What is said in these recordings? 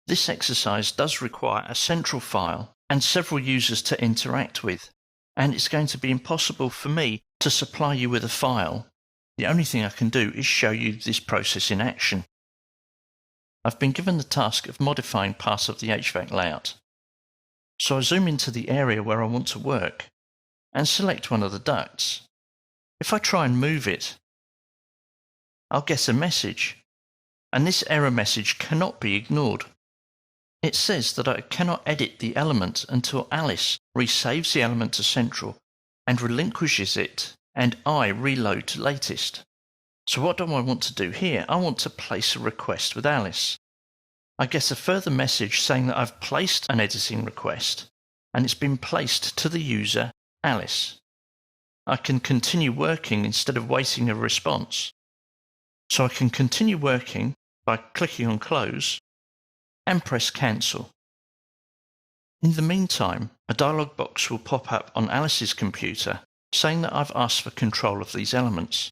This exercise does require a central file and several users to interact with, and it's going to be impossible for me to supply you with a file. The only thing I can do is show you this process in action. I've been given the task of modifying parts of the HVAC layout. So I zoom into the area where I want to work and select one of the ducts. If I try and move it, I'll get a message, and this error message cannot be ignored. It says that I cannot edit the element until Alice resaves the element to Central and relinquishes it, and I reload to latest. So what do I want to do here? I want to place a request with Alice. I get a further message saying that I've placed an editing request and it's been placed to the user Alice. I can continue working instead of waiting a response. So I can continue working by clicking on Close and press Cancel. In the meantime, a dialog box will pop up on Alice's computer saying that I've asked for control of these elements.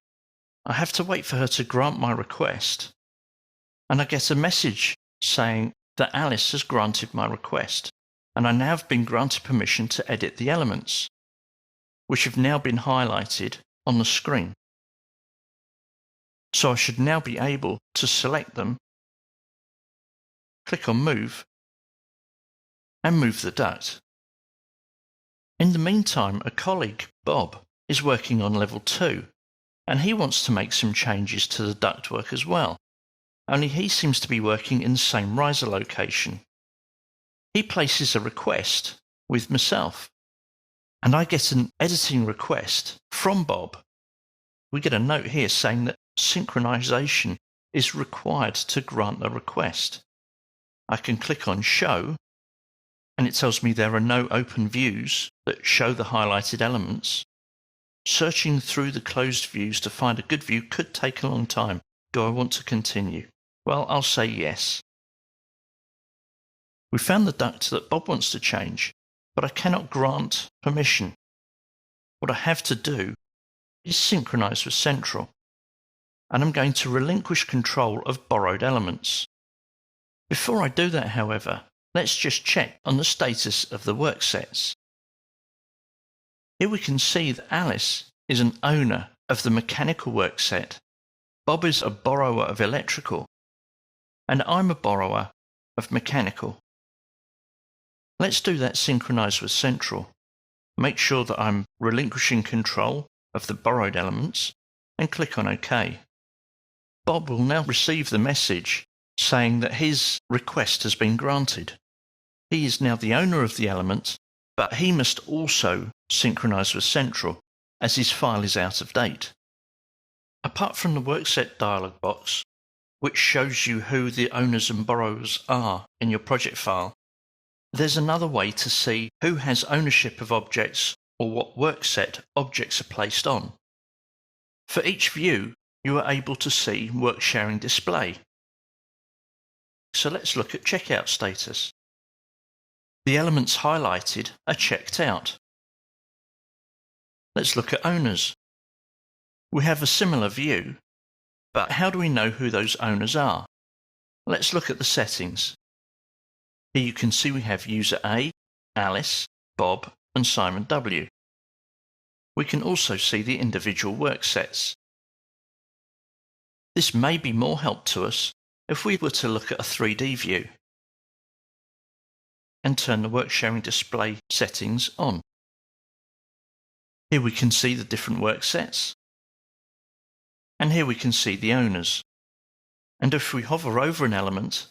I have to wait for her to grant my request, and I get a message saying that Alice has granted my request, and I now have been granted permission to edit the elements, which have now been highlighted on the screen. So I should now be able to select them, click on Move, and move the duct. In the meantime, a colleague, Bob, is working on level 2, and he wants to make some changes to the ductwork as well, only he seems to be working in the same riser location. He places a request with myself, and I get an editing request from Bob. We get a note here saying that synchronization is required to grant the request. I can click on Show, and it tells me there are no open views that show the highlighted elements. Searching through the closed views to find a good view could take a long time. Do I want to continue? Well, I'll say yes. We found the duct that Bob wants to change, but I cannot grant permission. What I have to do is synchronize with Central, and I'm going to relinquish control of borrowed elements. Before I do that, however, let's just check on the status of the work sets. Here we can see that Alice is an owner of the mechanical work set, Bob is a borrower of electrical, and I'm a borrower of mechanical. Let's do that synchronized with Central. Make sure that I'm relinquishing control of the borrowed elements and click on OK. Bob will now receive the message saying that his request has been granted. He is now the owner of the element, but he must also synchronize with Central as his file is out of date. Apart from the workset dialog box, which shows you who the owners and borrowers are in your project file, there's another way to see who has ownership of objects or what workset objects are placed on. For each view, you are able to see Worksharing display. So let's look at checkout status. The elements highlighted are checked out. Let's look at owners. We have a similar view, but how do we know who those owners are? Let's look at the settings. Here you can see we have user A, Alice, Bob, and Simon W. We can also see the individual work sets. This may be more help to us if we were to look at a 3D view and turn the Worksharing display settings on. Here we can see the different work sets, and here we can see the owners. And if we hover over an element,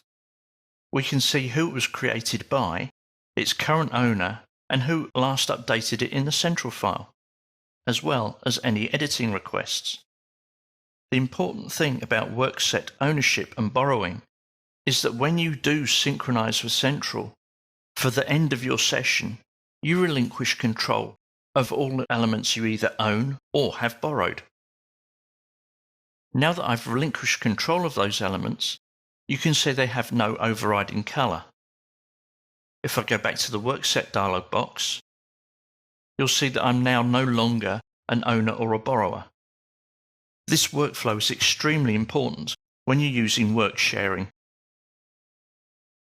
we can see who it was created by, its current owner, and who last updated it in the central file, as well as any editing requests. The important thing about workset ownership and borrowing is that when you do synchronize with Central, for the end of your session, you relinquish control of all the elements you either own or have borrowed. Now that I've relinquished control of those elements, you can see they have no overriding color. If I go back to the workset dialog box, you'll see that I'm now no longer an owner or a borrower. This workflow is extremely important when you're using Worksharing